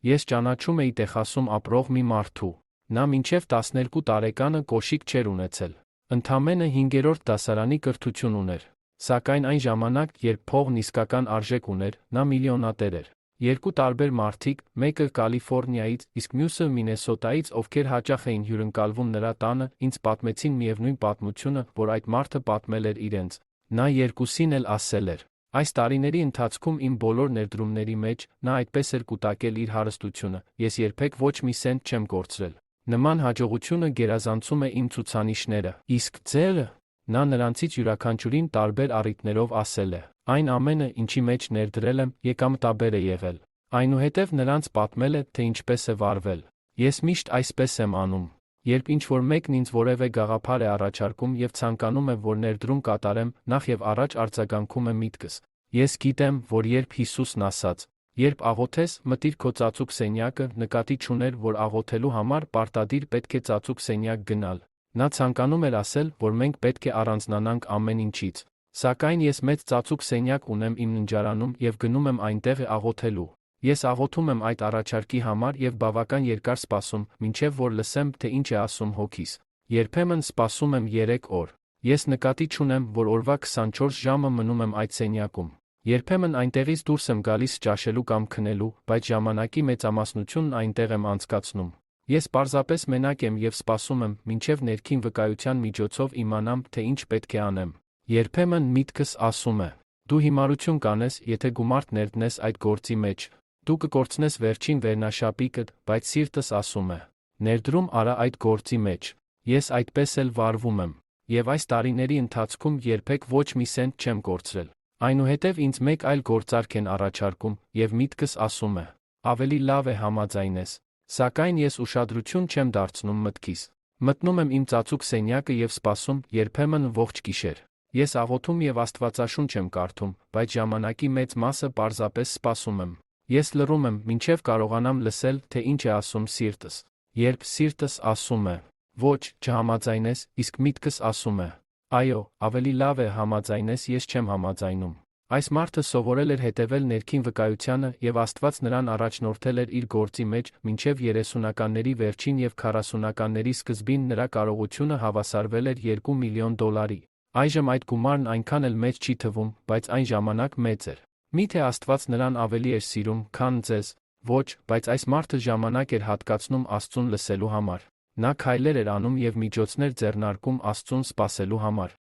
Ես ճանաչում էի Տեխասում ապրող մի մարդու։ Նա մինչև 12 տարեկանը կոշիկ չէր ունեցել։ Ընդամենը 5-րդ դասարանի կրթություն ուներ։ Սակայն այն ժամանակ, երբ փողն իսկական արժեք ուներ, նա միլիոնատեր էր։ Երկու տարբեր մարդիկ, մեկը Կալիֆոռնիայից, իսկ մյուսը Մինեսոտայից, ովքեր հաճախ էին հյուրընկալվում նրա տանը, ինձ պատմեցին միևնույն պատմությունը, որ այդ մարդը պատմել էր իրենց։ Նա երկուսին էլ ասել էր. այս տարիների ընթացքում իմ բոլոր ներդրումների մեջ նա այդպես էր կուտակել իր հարստությունը, ես երբեք ոչ մի սենտ չեմ կորցրել։ Նման հաջողությունը գերազանցում է իմ ցուցանիշները, իսկ ձերը։ Նա նրանցից յուրաքանչյուրին տարբեր առիթներով ասել է. այն ամենը, ինչի մեջ ներդրել եմ, եկամտաբեր է եղել։ Այնուհետև նրանց պատմել է, թե ինչպես է վարվել։ Ես միշտ այսպես եմ անում։ Երբ ինչ-որ մեկն ինձ որևէ գաղափար է առաջարկում եւ ցանկանում է, որ ներդրում կատարեմ, նախ եւ առաջ արձագանքում եմ միտքս։ Ես գիտեմ, որ երբ Հիսուսն ասաց. երբ աղոթես, մտիր քո ծածուկ սենյակը, նկատի չուներ, որ աղոթելու համար պարտադիր պետք է ծածուկ սենյակ գնալ։ Նա ցանկանում էր ասել, որ մենք պետք է առանձնանանք ամեն ինչից։ Սակայն ես մեծ ծածուկ սենյակ ունեմ իմ ննջարանում եւ գնում եմ այնտեղ աղոթելու։ Ես աղոթում եմ այդ առաջարկի համար եւ բավական երկար սպասում, մինչեւ որ լսեմ, թե ինչ է ասում հոգիս։ Երբեմն սպասում եմ 3 օր։ Ես նկատի չունեմ, որ օրվա 24 ժամը մնում եմ այդ սենյակում։ Երբեմն այնտեղից դուրս եմ գալիս ճաշելու կամ քնելու, բայց ժամանակի մեծամասնությունն այնտեղ եմ անցկացնում։ Ես պարզապես մենակ եմ եւ սպասում եմ, մինչեւ ներքին վկայության միջոցով իմանամ, թե ինչ պետք է անեմ։ Երբեմն միտքս ասում է. դու հիմարություն կանես, եթե գումար ներդնես այդ գործի մեջ։ Դու կկորցնես վերջին վերնաշապիկդ, բայց սիրտս ասում է. ներդրում արա այդ գործի մեջ։ Ես այդպես էլ վարվում եմ։ Եվ այս տարիների ընթացքում երբեք ոչ մի սենտ չեմ կորցրել։ Այնուհետև ինձ մեկ այլ գործարք են առաջարկում, եւ միտքս ասում է. ավելի լավ է համաձայնես։ Սակայն ես ուշադրություն չեմ դարձնում մտքիս։ Մտնում եմ իմ ծածուկ սենյակը եւ սպասում, երբեմն ողջ գիշեր։ Ես աղոթում եւ Աստվածաշունչ եմ կարդում, բայց ժամանակի մեծ մասը պարզապես սպասում եմ։ Ես լռում եմ, մինչև կարողանամ լսել, թե ինչ է ասում սիրտս։ Երբ սիրտս ասում է. ոչ, չհամաձայնես, իսկ միտքս ասում է. այո, ավելի լավ է համաձայնես, ես չեմ համաձայնում։ Այս մարդը սովորել էր հետևել ներքին վկայությանը եւ Աստված նրան առաջնորդել էր իր գործի մեջ, մինչև 30-ականների վերջին եւ 40-ականների սկզբին նրա կարողությունը հավասարվել էր $2 միլիոն։ Այժմ այդ գումարն այնքան էլ մեծ չի թվում, բայց այն ժամանակ մեծ էր։ Միթե Աստված նրան ավելի էր սիրում, քան ձեզ։ Ոչ, բայց այս մարդը ժամանակ էր հատկացնում Աստծուն լսելու համար։ Նա քայլեր էր անում եւ միջոցներ ձեռնարկում Աստծուն սպասելու համար։